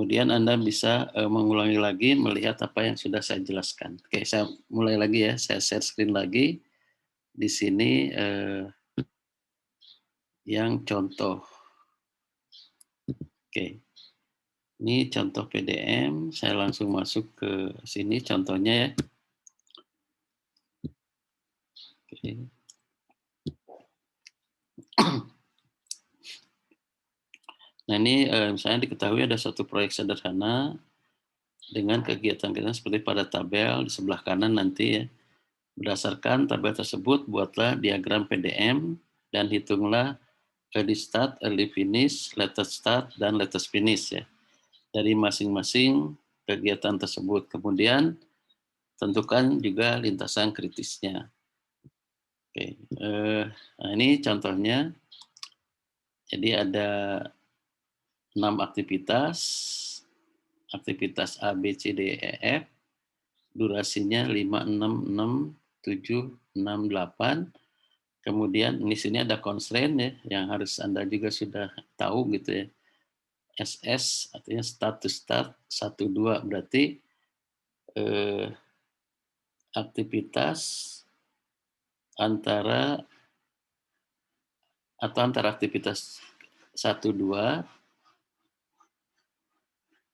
kemudian Anda bisa mengulangi lagi melihat apa yang sudah saya jelaskan. Oke, saya mulai lagi ya, saya share screen lagi. Di sini yang contoh. Oke, ini contoh PDM, saya langsung masuk ke sini contohnya ya. Oke. Nah ini misalnya diketahui ada satu proyek sederhana dengan kegiatan-kegiatan seperti pada tabel di sebelah kanan nanti ya. Berdasarkan tabel tersebut, buatlah diagram PDM dan hitunglah early start, early finish, latest start, dan latest finish ya. Dari masing-masing kegiatan tersebut. Kemudian tentukan juga lintasan kritisnya. Oke, nah ini contohnya. Jadi ada 6 aktivitas. Aktivitas A, B, C, D, E, F. Durasinya 5, 6, 6, 7, 6, 8. Kemudian di sini ada constraint ya, yang harus Anda juga sudah tahu gitu ya. SS artinya start to start 1, 2 berarti aktivitas antara aktivitas 1, 2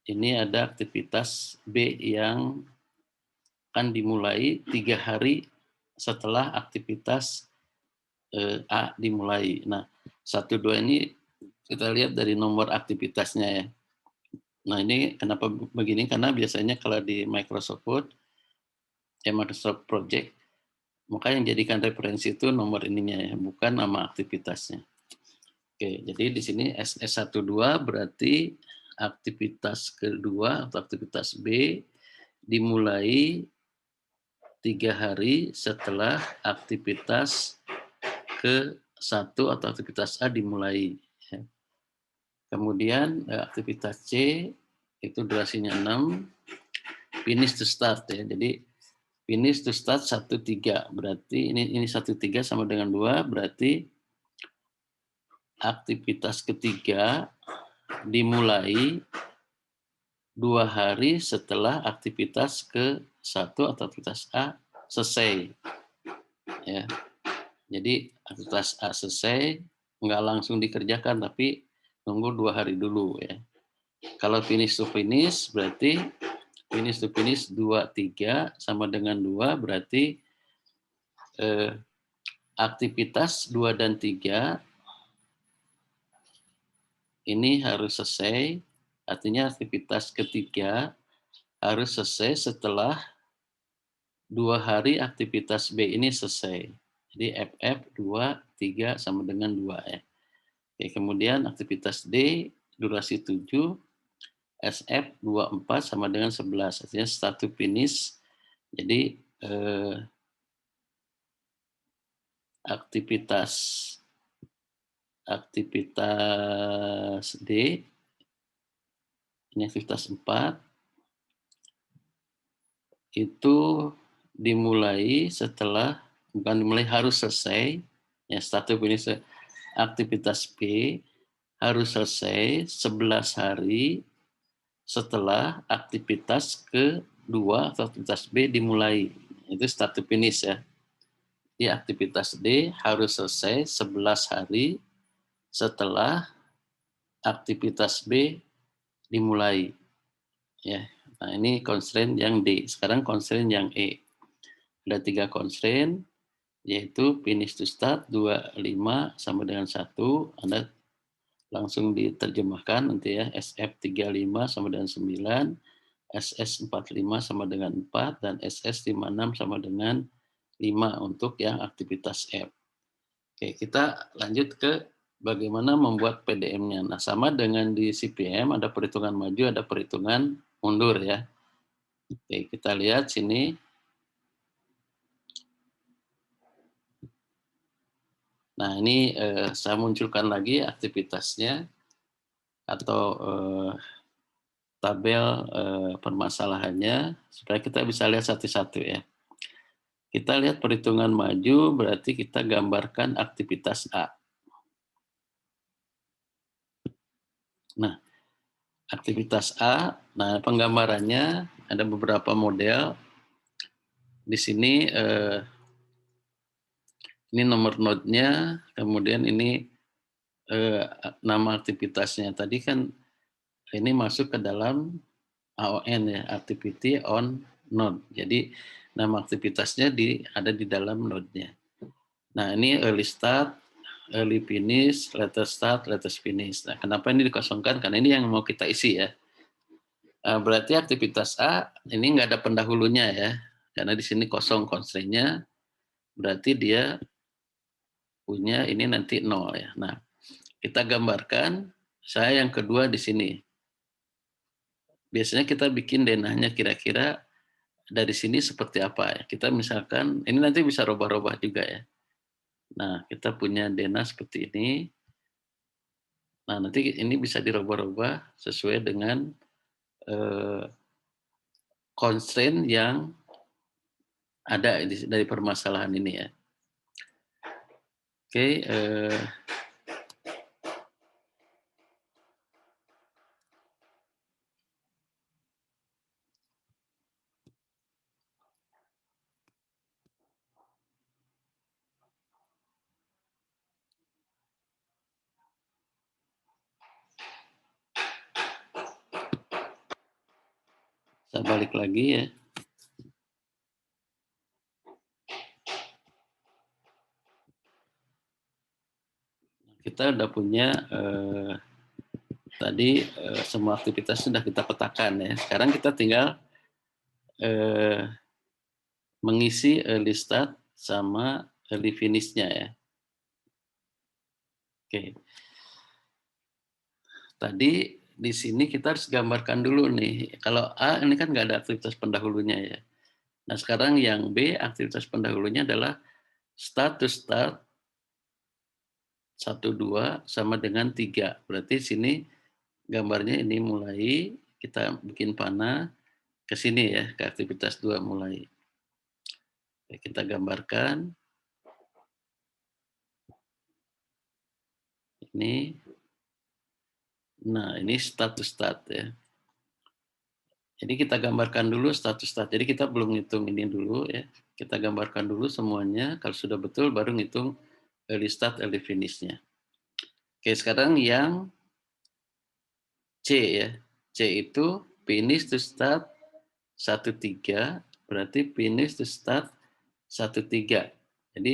ini ada aktivitas B yang akan dimulai 3 hari setelah aktivitas A dimulai. Nah, 1, 2 ini kita lihat dari nomor aktivitasnya ya. Nah, ini kenapa begini? Karena biasanya kalau di Microsoft Word, Microsoft Project, maka yang jadikan referensi itu nomor ininya ya, bukan nama aktivitasnya. Oke, jadi di sini SS12 berarti aktivitas kedua atau aktivitas B dimulai 3 hari setelah aktivitas ke-1 atau aktivitas A dimulai. Ya. Kemudian aktivitas C itu durasinya 6, finish to start ya. Jadi finish to start 1, 3 berarti ini 1, 3 sama dengan 2 berarti aktivitas ketiga dimulai 2 hari setelah aktivitas ke-1 atau aktivitas A selesai. Ya. Jadi aktivitas A selesai, nggak langsung dikerjakan, tapi nunggu 2 hari dulu ya. Kalau finish to finish berarti finish to finish 2, 3 sama dengan 2 berarti aktivitas 2 dan 3 ini harus selesai, artinya aktivitas ketiga harus selesai setelah 2 hari aktivitas B ini selesai. Jadi FF 2, 3 sama dengan 2 ya. Oke, kemudian aktivitas D durasi 7, SF 24 sama dengan 11, artinya start to finish. Jadi aktivitas D ini aktivitas 4 itu dimulai setelah harus selesai ya, start to finish. Aktivitas B harus selesai 11 hari setelah aktivitas kedua atau aktivitas B dimulai. Itu start to finish ya. Di aktivitas D harus selesai 11 hari setelah aktivitas B dimulai. Ya. Nah, ini constraint yang D. Sekarang constraint yang E. Ada 3 constraint, yaitu finish to start 25 sama dengan 1. Anda langsung diterjemahkan nanti ya, SF35 sama dengan 9, SS45 sama dengan 4, dan SS56 sama dengan 5 untuk yang aktivitas F. Oke, kita lanjut ke bagaimana membuat PDM-nya. Nah, sama dengan di CPM, ada perhitungan maju, ada perhitungan mundur ya. Oke, kita lihat sini. Nah, ini saya munculkan lagi aktivitasnya atau tabel permasalahannya supaya kita bisa lihat satu-satu ya. Kita lihat perhitungan maju berarti kita gambarkan aktivitas A. Nah, aktivitas A. Nah, penggambarannya ada beberapa model. Di sini ini nomor node-nya, kemudian ini nama aktivitasnya. Tadi kan ini masuk ke dalam AON ya, activity on node. Jadi nama aktivitasnya ada di dalam node-nya. Nah, ini early start, early finish, latest start, latest finish. Nah, kenapa ini dikosongkan? Karena ini yang mau kita isi ya. Berarti aktivitas A ini nggak ada pendahulunya ya, karena di sini kosong constraint-nya, berarti dia punya ini nanti 0 ya. Nah, kita gambarkan, saya yang kedua di sini. Biasanya kita bikin denahnya kira-kira dari sini seperti apa ya. Kita misalkan, ini nanti bisa robah-robah juga ya. Nah, kita punya denah seperti ini. Nah, nanti ini bisa dirubah-rubah sesuai dengan constraint yang ada dari permasalahan ini ya. Oke, saya balik lagi ya. Kita udah punya tadi semua aktivitas sudah kita petakan ya. Sekarang kita tinggal mengisi early start sama early finish-nya ya. Oke. Tadi di sini kita harus gambarkan dulu nih. Kalau A ini kan nggak ada aktivitas pendahulunya ya. Nah, sekarang yang B aktivitas pendahulunya adalah start to start 1, 2 sama dengan 3. Berarti sini gambarnya ini mulai kita bikin panah ke sini ya, ke aktivitas 2 mulai. Kita gambarkan ini. Nah, ini start to start ya. Jadi kita gambarkan dulu start to start. Jadi kita belum ngitung ini dulu ya. Kita gambarkan dulu semuanya. Kalau sudah betul baru ngitung early start, early finish-nya. Oke, sekarang yang C ya. C itu finish to start 1, 3, berarti finish to start 1, 3. Jadi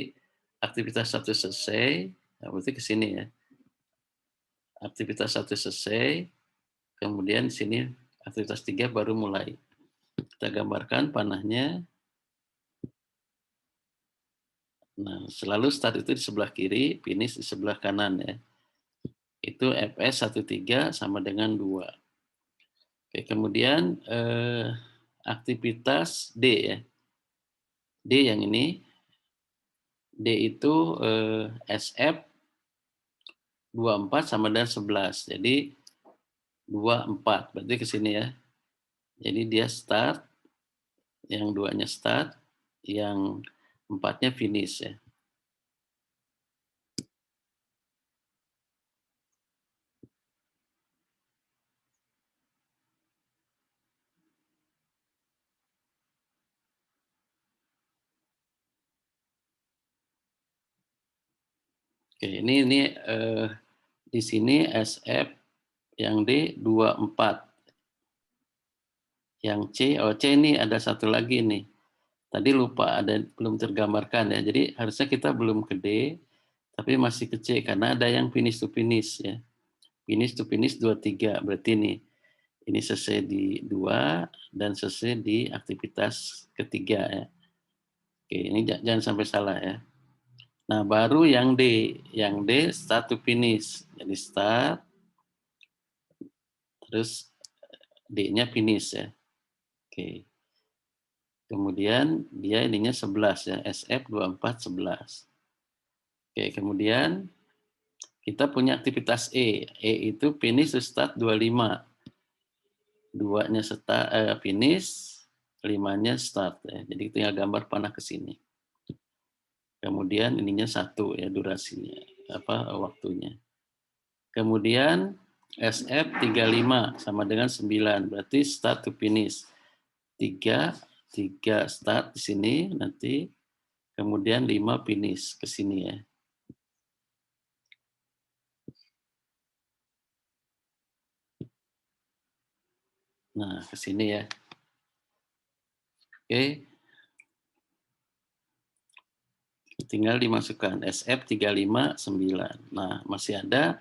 aktivitas 1 selesai, nah berarti ke sini ya. Aktivitas 1 selesai, kemudian di sini aktivitas 3 baru mulai. Kita gambarkan panahnya. Nah, selalu start itu di sebelah kiri, finish di sebelah kanan ya. Itu Fs 1, 3 sama dengan 2. Oke, kemudian aktivitas D ya. D yang ini, D itu SF 24 sama dengan 11. Jadi 24, berarti ke sini ya. Jadi dia start, yang 2-nya start, yang 4-nya finish ya. Oke, ini di sini SF yang D 24. Yang C, oh C ini ada satu lagi nih. Tadi lupa ada belum tergambarkan ya. Jadi harusnya kita belum ke D, tapi masih ke C karena ada yang finish to finish ya. Finish to finish 23. Berarti ini selesai di 2 dan selesai di aktivitas ketiga ya. Oke, ini jangan sampai salah ya. Nah, baru yang D. Yang D start to finish. Jadi start, terus D-nya finish ya. Oke. Kemudian dia ininya 11 ya, SF 24 11. Oke, kemudian kita punya aktivitas E. E itu finish to start 25. 2-nya start, finish, 5-nya start ya. Jadi tinggal gambar panah ke sini. Kemudian ininya 1 ya durasinya, waktunya. Kemudian SF 35 sama dengan 9. Berarti start to finish. 3 start di sini nanti, kemudian 5 finish ke sini ya. Nah, ke sini ya. Oke. Tinggal dimasukkan SF 35 9. Nah, masih ada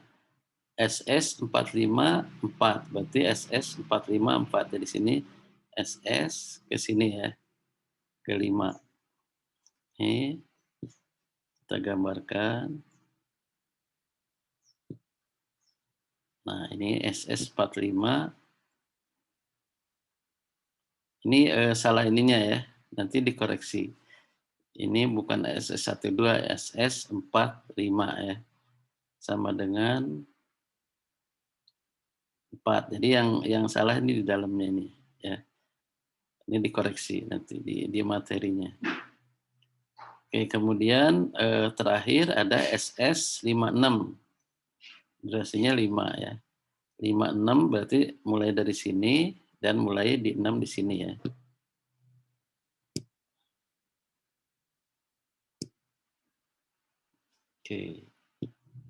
SS 454. Berarti SS 454 dari sini SS ke sini ya. Ke 5. Ini kita gambarkan. Nah, ini SS 45. Ini salah ininya ya. Nanti dikoreksi. Ini bukan SS12, SS45 ya. Sama dengan 4. Jadi yang salah ini di dalamnya ini ya. Ini dikoreksi nanti di materinya. Oke, kemudian terakhir ada SS56. Durasinya 5 ya. 56 berarti mulai dari sini dan mulai di 6 di sini ya. Oke.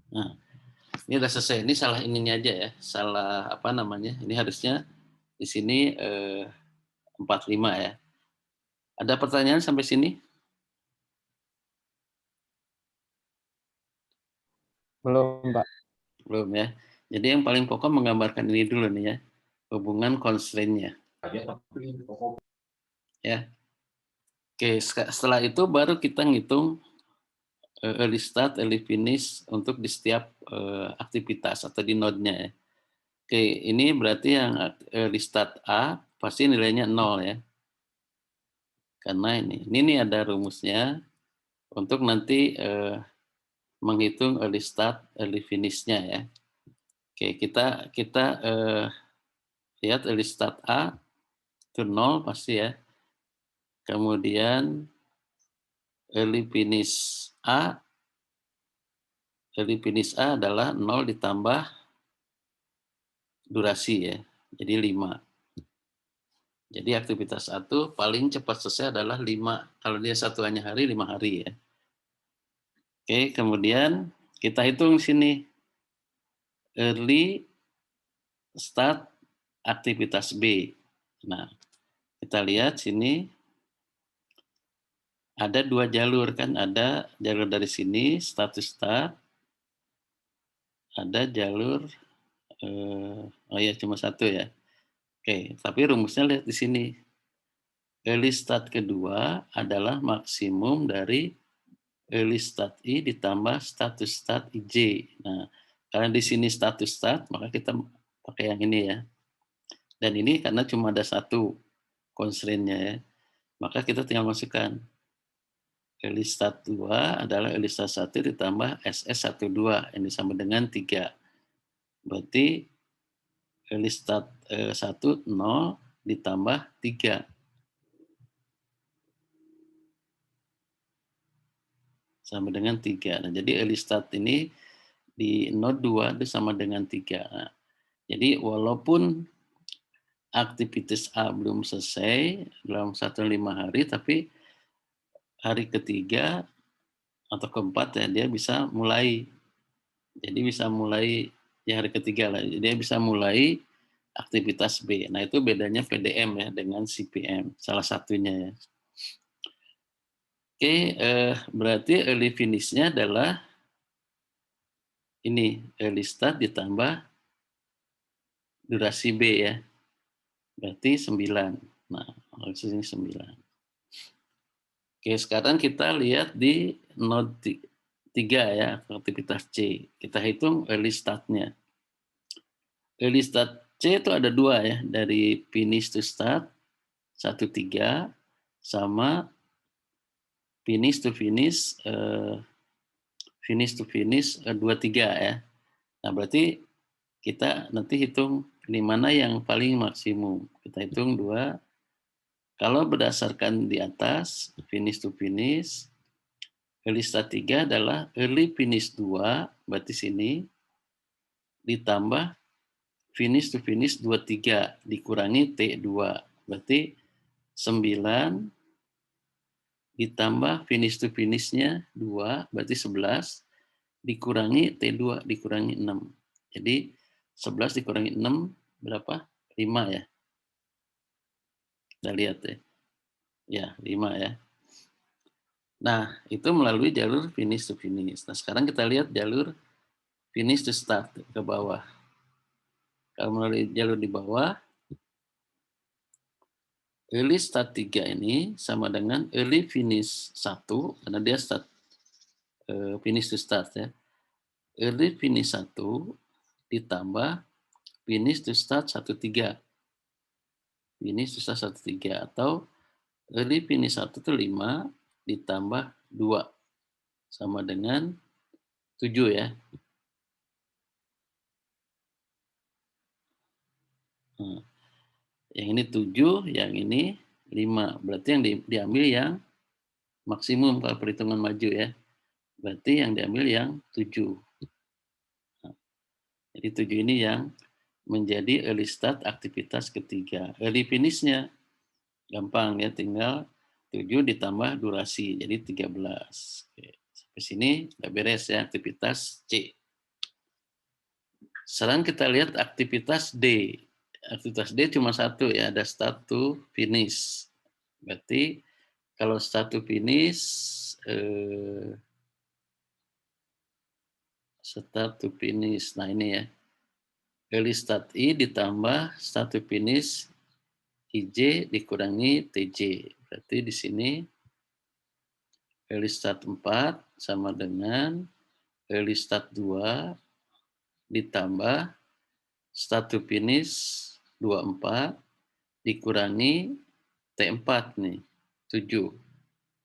Nah, ini udah selesai. Ini salah ininya aja ya. Salah apa namanya? Ini harusnya di sini 45 ya. Ada pertanyaan sampai sini? Belum, Pak. Belum ya. Jadi yang paling pokok menggambarkan ini dulu nih ya. Hubungan constraint-nya. Ya. Oke, setelah itu baru kita ngitung early start, early finish untuk di setiap aktivitas atau di node-nya ya. Oke, ini berarti yang early start A pasti nilainya 0 ya. Karena ini ada rumusnya untuk nanti menghitung early start, early finish-nya ya. Oke, kita lihat early start A itu 0 pasti ya. Kemudian early finish A adalah 0 ditambah durasi ya. Jadi 5. Jadi aktivitas 1 paling cepat selesai adalah 5. Kalau dia satuannya hari, 5 hari ya. Oke, kemudian kita hitung sini. Early start aktivitas B. Nah, kita lihat sini ada 2 jalur kan. Ada jalur dari sini, status start. Ada jalur, oh ya cuma 1 ya. Oke, tapi rumusnya lihat di sini. Early start kedua adalah maksimum dari early start I ditambah status start IJ. Nah, karena di sini status start, maka kita pakai yang ini ya. Dan ini karena cuma ada 1 constraint-nya ya. Maka kita tinggal masukkan. Early start 2 adalah early start 1 ditambah SS12 yang sama dengan 3. Berarti early start 1 0 ditambah 3. Sama dengan 3. Nah, jadi early start ini di node 2 itu sama dengan 3. Nah, jadi walaupun aktivitas A belum selesai dalam 1-5 hari, tapi hari ketiga atau keempat ya dia bisa mulai. Jadi bisa mulai di hari ketiga lah. Dia bisa mulai aktivitas B. Nah, itu bedanya PDM ya dengan CPM, salah satunya ya. Oke, berarti early finish-nya adalah ini, early start ditambah durasi B ya. Berarti 9. Nah, ini 9. Oke, sekarang kita lihat di node 3 ya, aktivitas C. Kita hitung early start-nya. Early start C itu ada 2 ya, dari finish to start 1-3 sama finish to finish 2-3 ya. Nah, berarti kita nanti hitung di mana yang paling maksimum. Kita hitung 2. Kalau berdasarkan di atas finish to finish, early start 3 adalah early finish 2, berarti sini ditambah finish to finish 23 dikurangi T2. Berarti 9 ditambah finish to finish-nya 2, berarti 11 dikurangi T2 dikurangi 6. Jadi 11 dikurangi 6 berapa? 5 ya. Kita lihat ya. Ya, 5 ya. Nah, itu melalui jalur finish to finish. Nah, sekarang kita lihat jalur finish to start ke bawah. Kalau melalui jalur di bawah, early start 3 ini sama dengan early finish 1, karena dia start finish to start ya. Early finish 1 ditambah finish to start 13. Finish to start 13 atau early finish 1 itu 5 ditambah 2 sama dengan 7 ya. Nah, yang ini 7, yang ini 5. Berarti yang diambil yang maksimum kalau perhitungan maju ya. Berarti yang diambil yang 7. Nah, jadi 7 ini yang menjadi early start aktivitas ketiga. Early finish-nya gampang ya, tinggal 7 ditambah durasi, jadi 13. Oke. Sampai sini udah beres ya aktivitas C. Sekarang kita lihat aktivitas D. Aktivitas D cuma satu ya, ada start to finish. Berarti kalau start to finish, nah ini ya, early start I ditambah start to finish IJ dikurangi TJ. Berarti di sini early start 4 sama dengan early start 2 ditambah start to finish 24 dikurangi T4 nih, 7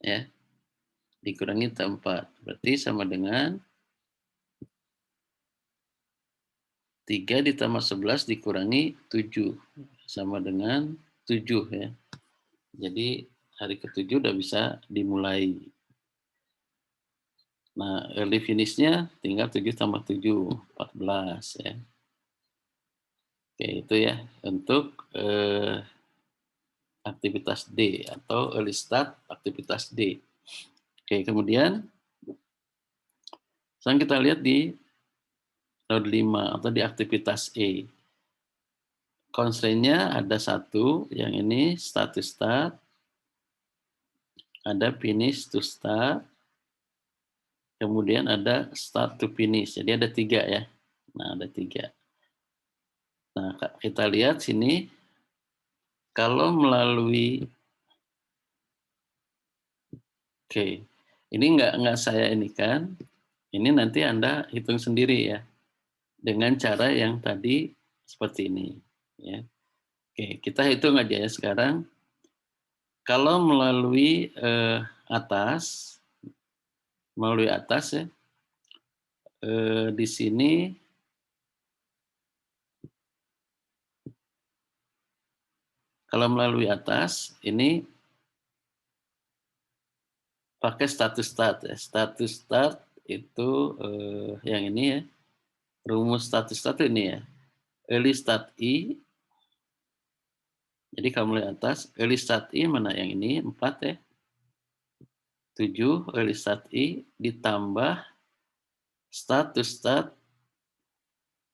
ya. Dikurangi T4. Berarti sama dengan 3 ditambah 11 dikurangi 7 sama dengan 7 ya. Jadi hari ke-7 udah bisa dimulai. Nah, early finish-nya tinggal 7 tambah 7, 14 ya. Oke, itu ya untuk aktivitas D atau early start aktivitas D. Oke, kemudian sekarang kita lihat di node 5 atau di aktivitas E. Constraint-nya ada satu, yang ini start to start, ada finish to start, kemudian ada start to finish. Jadi ada 3 ya. Nah, ada 3. Nah, kita lihat sini, kalau melalui, oke, ini nggak saya ini kan, ini nanti Anda hitung sendiri ya, dengan cara yang tadi seperti ini. Ya. Oke, kita hitung aja ya sekarang. Kalau melalui atas ya, di sini kalau melalui atas ini pakai status start ya. Status start itu yang ini ya. Rumus status start ini ya. Early start I. Jadi kalau mulai atas, early start I mana yang ini 4 ya. 7 early start I ditambah start to start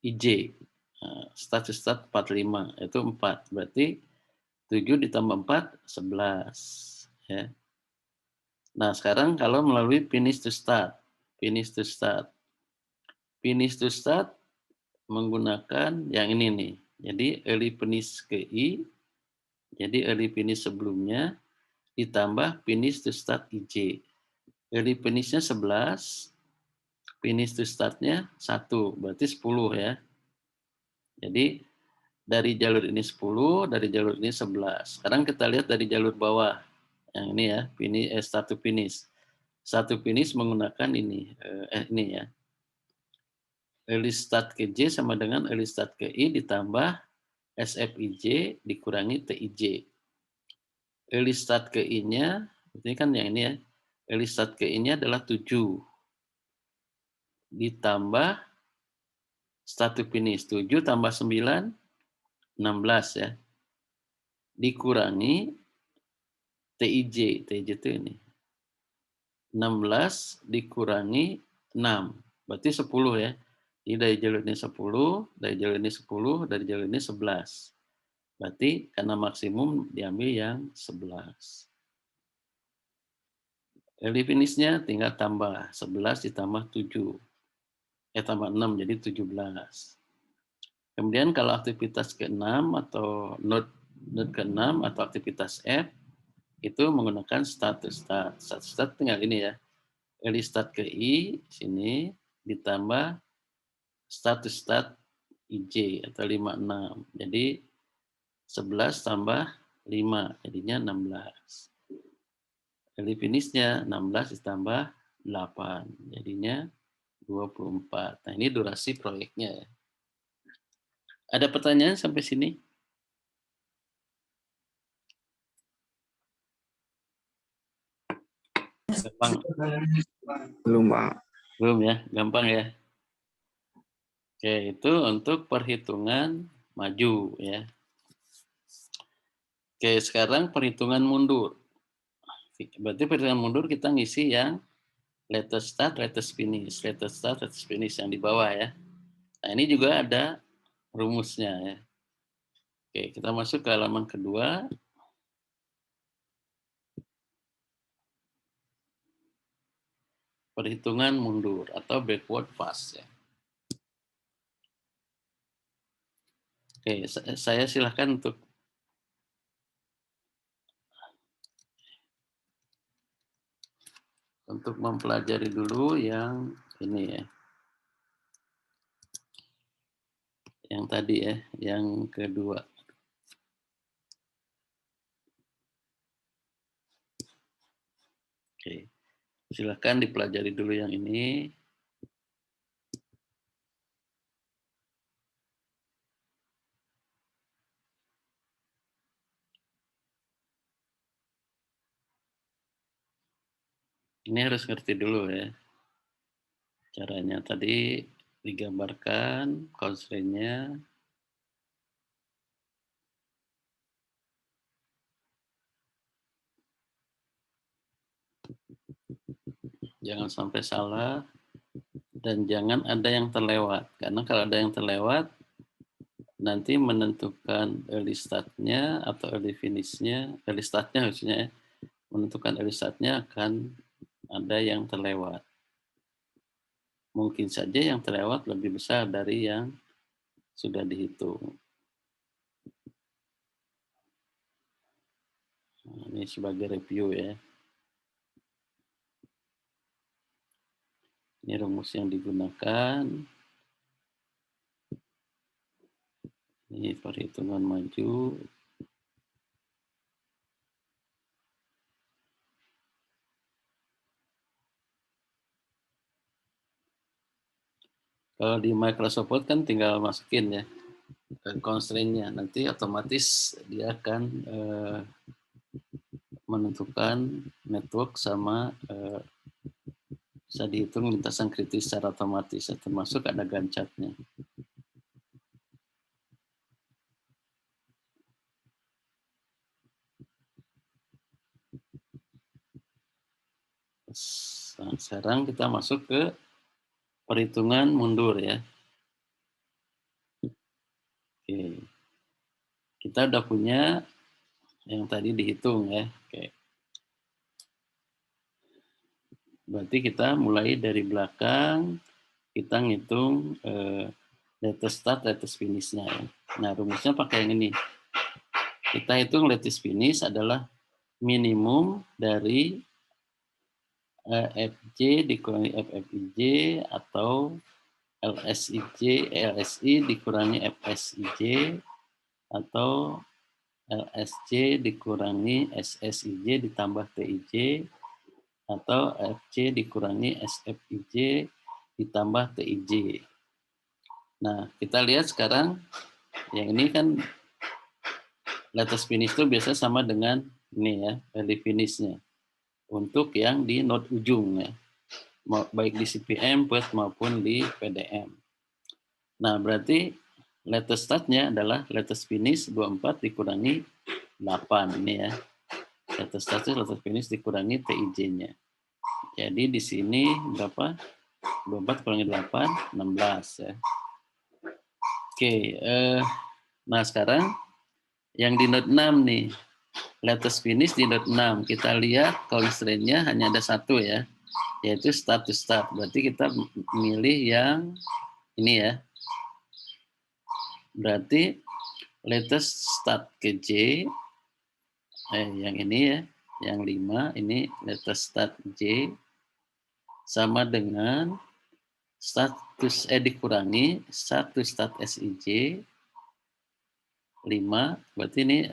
IJ. Nah, start to start 45 itu 4. Berarti 7 ditambah 4 11 ya. Nah, sekarang kalau melalui finish to start. Finish to start. Finish to start menggunakan yang ini nih. Jadi early finish ke I, jadi early finish sebelumnya ditambah finish to start IJ. Early finish-nya 11, finish to start-nya 1, berarti 10 ya. Jadi dari jalur ini 10, dari jalur ini 11. Sekarang kita lihat dari jalur bawah. Yang ini ya, start to finish. Start to finish menggunakan ini, ini ya. Early start ke J sama dengan early start ke I ditambah SFIJ dikurangi TIJ. Early start ke I-nya, ini kan yang ini ya. Early start ke I-nya adalah 7. Ditambah start to finish 7 tambah 9, 16 ya. Dikurangi TIJ itu ini. 16 dikurangi 6, berarti 10 ya. Ini dari jalur ini 10, dari jalur ini 10, dari jalur ini 11. Berarti karena maksimum diambil yang 11. Early finish-nya tinggal tambah 11 ditambah 7. Tambah 6 jadi 17. Kemudian kalau aktivitas ke-6 atau node ke-6 atau aktivitas F itu menggunakan start to start. Start to start tinggal ini ya. Early start ke I sini ditambah start to start IJ atau 56. Jadi 11 tambah 5 jadinya 16. Early finish-nya 16 ditambah 8 jadinya 24. Nah, ini durasi proyeknya ya. Ada pertanyaan sampai sini? Gampang. Belum, Pak. Belum ya, gampang ya. Oke, itu untuk perhitungan maju ya. Oke, sekarang perhitungan mundur. Berarti perhitungan mundur kita ngisi yang latest start, latest finish, latest start, latest finish yang di bawah ya. Nah, ini juga ada rumusnya ya. Oke, kita masuk ke halaman kedua. Perhitungan mundur atau backward fast ya. Oke, saya silahkan untuk mempelajari dulu yang ini ya. Yang tadi ya, yang kedua. Oke, silahkan dipelajari dulu yang ini. Ini harus ngerti dulu ya. Caranya tadi digambarkan, constraint-nya. Jangan sampai salah. Dan jangan ada yang terlewat. Karena kalau ada yang terlewat, nanti menentukan early start-nya atau early finish-nya, early start-nya maksudnya ya, menentukan early start-nya akan ada yang terlewat. Mungkin saja yang terlewat lebih besar dari yang sudah dihitung. Nah, ini sebagai review ya. Ini rumus yang digunakan. Ini perhitungan maju. Kalau di Microsoft Word kan tinggal masukin ya constraint-nya. Nanti otomatis dia akan menentukan network sama bisa dihitung lintasan kritis secara otomatis, ya, termasuk ada Gantt chart-nya. Nah, sekarang kita masuk ke perhitungan mundur ya. Oke. Kita udah punya yang tadi dihitung ya. Oke. Berarti kita mulai dari belakang, kita ngitung latest start, latest finish-nya. Ya. Nah, rumusnya pakai yang ini. Kita hitung latest finish adalah minimum dari FJ dikurangi FFIJ atau LSI dikurangi FSIJ atau LSJ dikurangi SSIJ ditambah TIJ atau FC dikurangi SFIJ ditambah TIJ. Nah, kita lihat sekarang yang ini kan latest finish itu biasa sama dengan ini ya, early finish-nya. Untuk yang di node ujung ya. Baik di CPM, PERT maupun di PDM. Nah, berarti latest start-nya adalah latest finish 24 dikurangi 8 ini ya. Latest start latest finish dikurangi TIJ-nya. Jadi di sini berapa? 24 kurangi 8, 16 ya. Oke, nah sekarang yang di note 6 nih. Latest finish di note 6. Kita lihat constraint-nya hanya ada satu ya, yaitu start to start. Berarti kita milih yang ini ya. Berarti latest start ke J, yang ini ya, yang 5, ini latest start J sama dengan status dikurangi start SIJ 5, berarti ini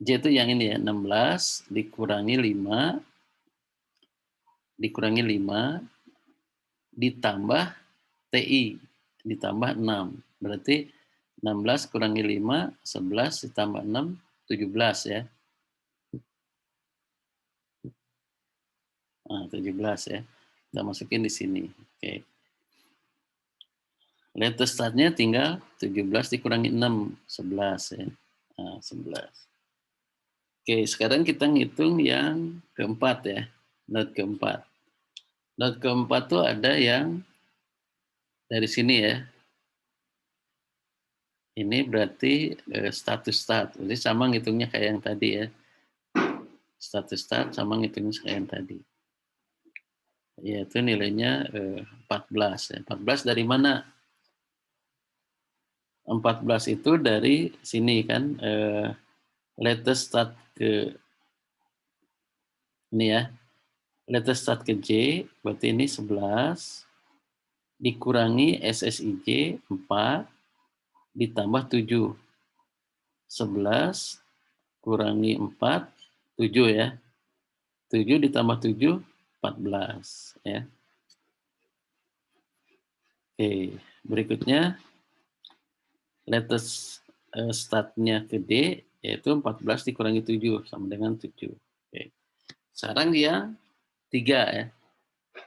J itu yang ini ya, 16 dikurangi 5 ditambah TI ditambah 6. Berarti 16 kurangi 5, 11 ditambah 6, 17 ya. Nah, 17 ya. Kita masukin di sini. Oke. Latest start-nya tinggal 17 dikurangi 6, 11 ya. Nah, 11. Oke, sekarang kita ngitung yang keempat ya. Note keempat. Note keempat tuh ada yang dari sini ya. Ini berarti status start. Jadi sama ngitungnya kayak yang tadi ya. Status start sama ngitungnya kayak yang tadi. Yaitu nilainya 14 ya. 14 dari mana? 14 itu dari sini kan, latest start ke ini ya. Latest start ke J, berarti ini 11 dikurangi SSIJ 4 ditambah 7. 11 kurangi 4, 7 ya. 7 ditambah 7, 14 ya. Oke, berikutnya latest start-nya ke D, yaitu 14 dikurangi 7 sama dengan 7. Oke. Sekarang yang 3 ya.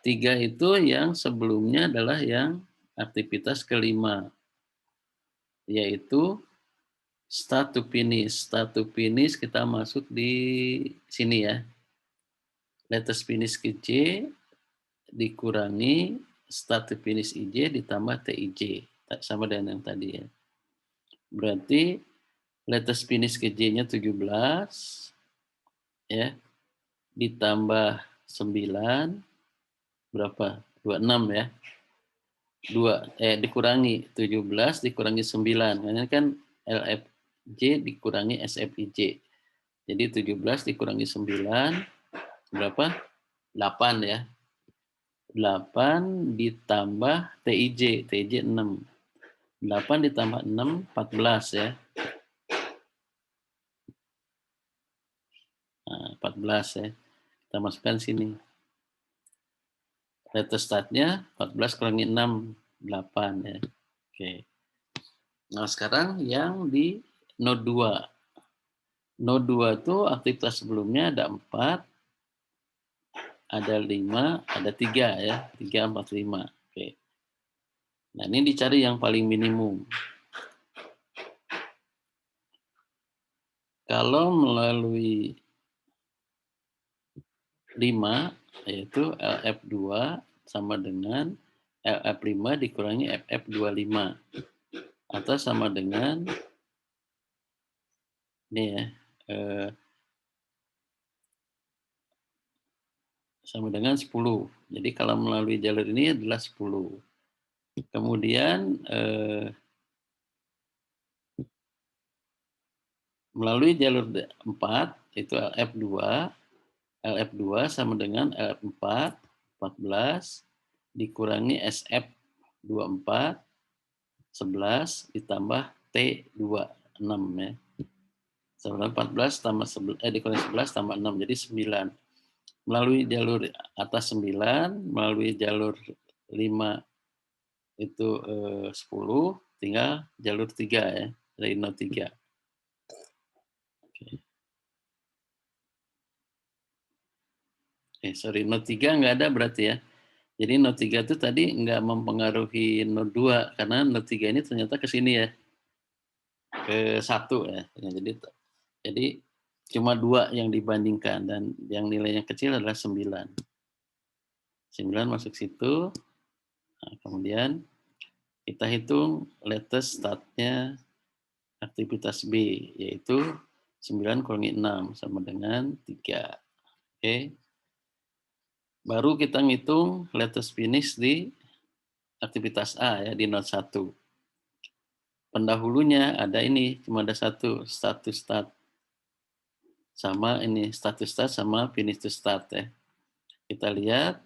3 itu yang sebelumnya adalah yang aktivitas kelima, yaitu start to finish. Start to finish kita masuk di sini ya. Latest finish ke J dikurangi start to finish IJ ditambah TIJ. Sama dengan yang tadi ya. Berarti latest finish ke J-nya 17 ya, ditambah 9 berapa? 26 ya. Dikurangi 17 dikurangi 9. Ini kan LFJ dikurangi SFIJ. Jadi 17 dikurangi 9 berapa? 8 ya. 8 ditambah TIJ, TIJ 6. 8 ditambah 6, 14 ya. Nah, 14 ya. Kita masukkan sini. Latest start-nya 14 kurangi 6, 8 ya. Oke. Nah, sekarang yang di node 2. Node 2 itu aktivitas sebelumnya ada 4, ada 5, ada 3 ya. 3, 4, 5. Oke. Nah, ini dicari yang paling minimum. Kalau melalui 5, yaitu LF2 sama dengan LF5 dikurangi FF25. Atau sama dengan ini ya, sama dengan 10. Jadi kalau melalui jalur ini adalah 10. Kemudian melalui jalur 4 itu LF2 sama dengan LF4 14 dikurangi SF24 11 ditambah T2 6 ya. 14 tambah dikurangi 11 tambah 6 jadi 9. Melalui jalur atas 9, melalui jalur 5 itu 10, tinggal jalur 3 ya, dari node 3. Sorry, node 3 nggak ada berarti ya. Jadi nol 3 itu tadi nggak mempengaruhi nol 2 karena nol 3 ini ternyata ke sini ya, ke 1 ya. Ya, jadi cuma 2 yang dibandingkan dan yang nilainya kecil adalah 9. 9 masuk situ, nah kemudian kita hitung latest start-nya aktivitas B, yaitu 9 kurangi 6 sama dengan 3. Oke. Baru kita ngitung latest finish di aktivitas A ya, di node 1. Pendahulunya ada ini, cuma ada satu, start to start. Sama ini, start to start sama finish to start ya. Kita lihat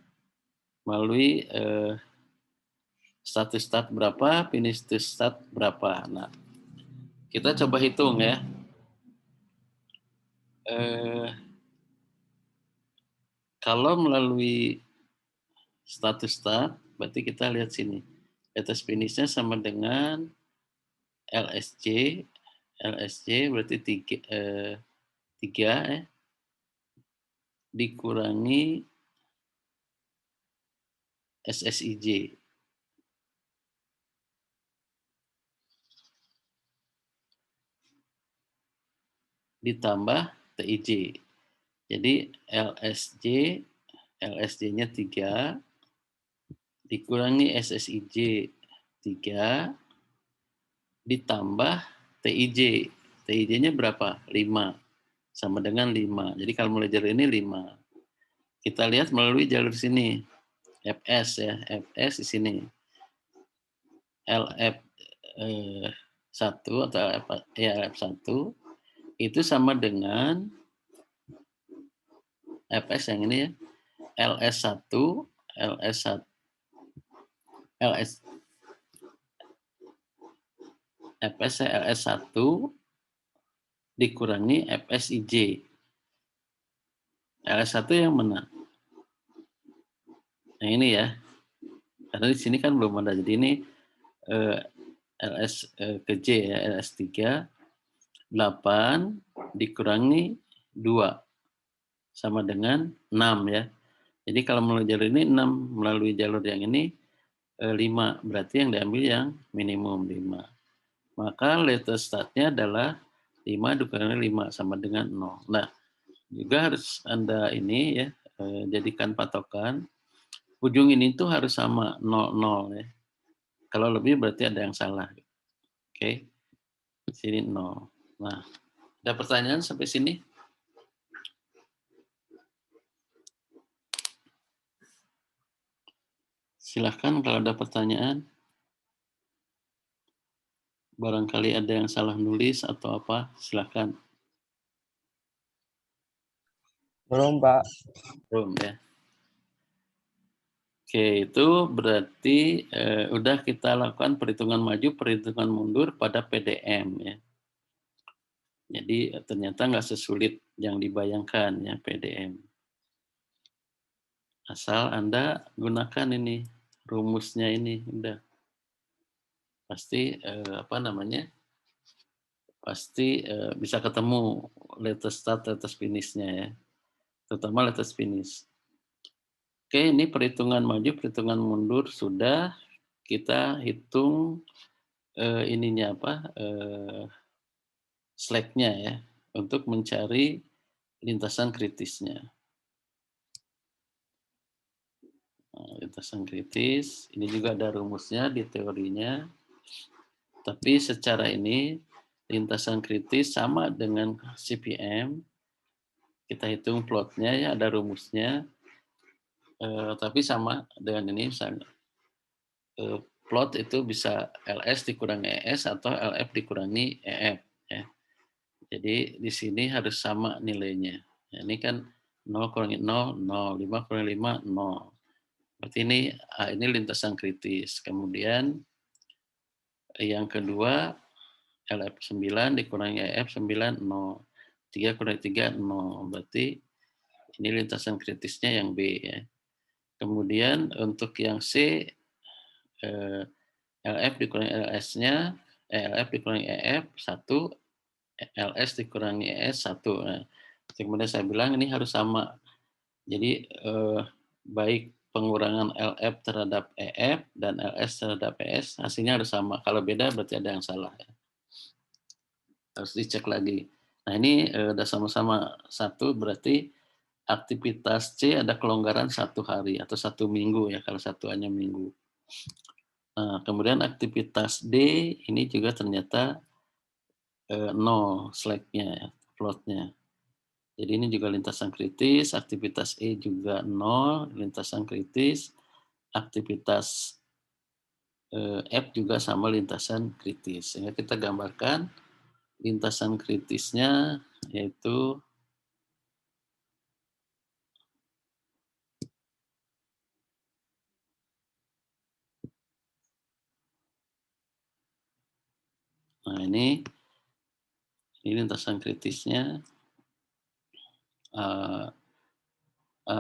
melalui start to start berapa, finish to start berapa. Nah, kita coba hitung ya. Kalau melalui start to start, berarti kita lihat sini. Latest finish-nya sama dengan LSC. LSC berarti 3 ya, dikurangi SSIJ. Ditambah TIJ. Jadi LSJ-nya 3, dikurangi SSIJ 3, ditambah TIJ. TIJ-nya berapa? 5. Sama dengan 5. Jadi kalau mulai jalur ini 5. Kita lihat melalui jalur sini. FS ya, FS di sini. LF 1 atau LF1 itu sama dengan FS yang ini ya. LS1, LS1, LS FS LS1 dikurangi FSIJ. LS1 yang mana? Nah ini ya. Karena di sini kan belum ada. Jadi ini LS ke J ya, LS3 8 dikurangi 2 sama dengan 6 ya. Jadi kalau melalui jalur ini 6, melalui jalur yang ini 5. Berarti yang diambil yang minimum 5. Maka latest start-nya adalah 5 dikurangi 5 sama dengan 0. Nah, juga harus Anda ini ya, jadikan patokan. Ujung ini tuh harus sama 0, ya. Kalau lebih berarti ada yang salah. Oke. Sini 0. Nah, ada pertanyaan sampai sini? Silahkan kalau ada pertanyaan. Barangkali ada yang salah nulis atau apa, silahkan. Belum, Pak. Belum ya. Oke, itu berarti udah kita lakukan perhitungan maju, perhitungan mundur pada PDM ya. Jadi ternyata nggak sesulit yang dibayangkan ya PDM. Asal Anda gunakan ini rumusnya ini udah pasti pasti bisa ketemu latest start, latest finish-nya ya, terutama latest finish. Oke, ini perhitungan maju, perhitungan mundur sudah kita hitung ininya slack-nya ya untuk mencari lintasan kritisnya. Nah, lintasan kritis, ini juga ada rumusnya di teorinya. Tapi secara ini lintasan kritis sama dengan CPM. Kita hitung plotnya ya, ada rumusnya. Tapi sama dengan ini misalnya. Plot itu bisa LS dikurangi ES atau LF dikurangi EF. Ya. Jadi di sini harus sama nilainya. Ya, ini kan 0 kurangi 0, 0. 5 kurangi 5, 0. Berarti ini lintasan kritis. Kemudian yang kedua LF9 dikurangi EF9, 0. 3 kurangi 3, 0. Berarti ini lintasan kritisnya yang B ya. Kemudian untuk yang C, LF dikurangi LS-nya, LF dikurangi EF, 1, LS dikurangi ES, 1. Nah, kemudian saya bilang ini harus sama. Jadi baik pengurangan LF terhadap EF dan LS terhadap PS hasilnya harus sama. Kalau beda berarti ada yang salah ya. Harus dicek lagi. Nah ini udah sama-sama 1 berarti aktivitas C ada kelonggaran 1 hari atau 1 minggu ya kalau satuannya minggu. Nah kemudian aktivitas D ini juga ternyata 0 slack-nya ya, plotnya. Jadi ini juga lintasan kritis, aktivitas E juga 0, lintasan kritis, aktivitas F juga sama lintasan kritis. Sehingga kita gambarkan lintasan kritisnya yaitu nah ini lintasan kritisnya A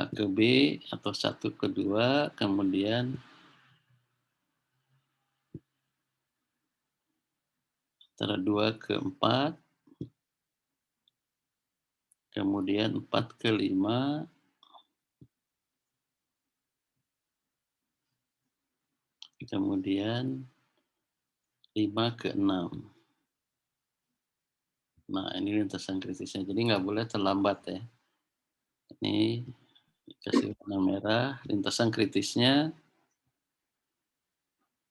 ke B atau 1 ke 2, kemudian antara 2 ke 4, kemudian 4 ke 5, kemudian 5 ke 6. Nah, ini lintasan kritisnya. Jadi nggak boleh terlambat ya. Ini dikasih warna merah, lintasan kritisnya.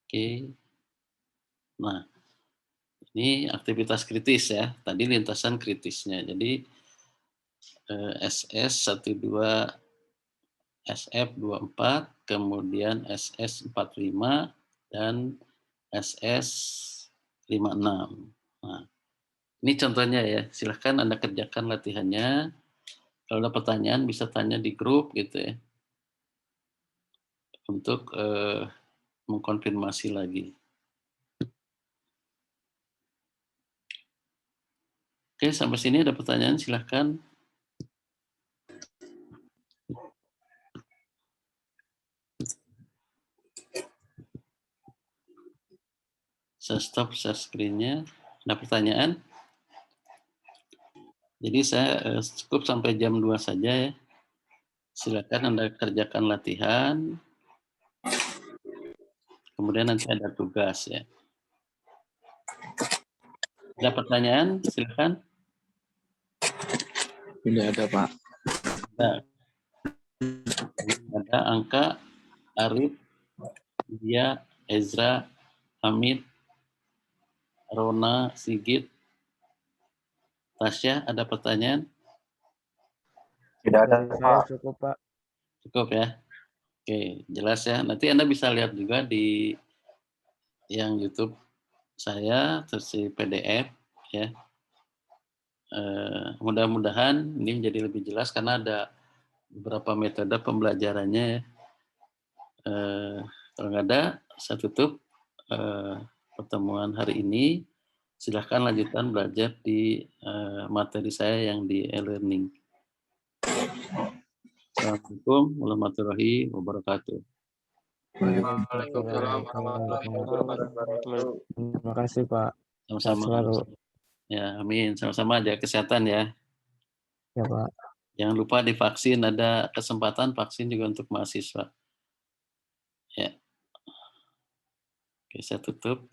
Oke. Nah, ini aktivitas kritis ya. Tadi lintasan kritisnya. Jadi SS 12, SF 24, kemudian SS 45, dan SS 56. Nah, ini contohnya ya. Silahkan Anda kerjakan latihannya. Kalau ada pertanyaan bisa tanya di grup gitu ya. Untuk mengkonfirmasi lagi. Oke, sampai sini ada pertanyaan, silahkan. Saya stop share screen-nya. Ada pertanyaan? Jadi saya cukup sampai jam 2 saja ya. Silakan Anda kerjakan latihan. Kemudian nanti ada tugas ya. Ada pertanyaan? Silakan. Tidak ada, Pak. Nah, ada Angka, Arif, Dia, Ezra, Hamid, Rona, Sigit, Tasya, ada pertanyaan? Tidak ada, Pak. Cukup, Pak. Cukup ya. Oke, jelas ya. Nanti Anda bisa lihat juga di yang YouTube saya versi PDF ya. Mudah-mudahan ini menjadi lebih jelas karena ada beberapa metode pembelajarannya ya. Kalau nggak ada, saya tutup pertemuan hari ini. Silahkan lanjutkan belajar di materi saya yang di e-learning. Assalamualaikum warahmatullahi wabarakatuh. Waalaikumsalam warahmatullahi wabarakatuh. Terima kasih, Pak. Sama-sama. Selalu. Ya, amin. Sama-sama, jaga kesehatan ya. Ya, Pak. Jangan lupa divaksin, ada kesempatan vaksin juga untuk mahasiswa. Ya. Oke, saya tutup.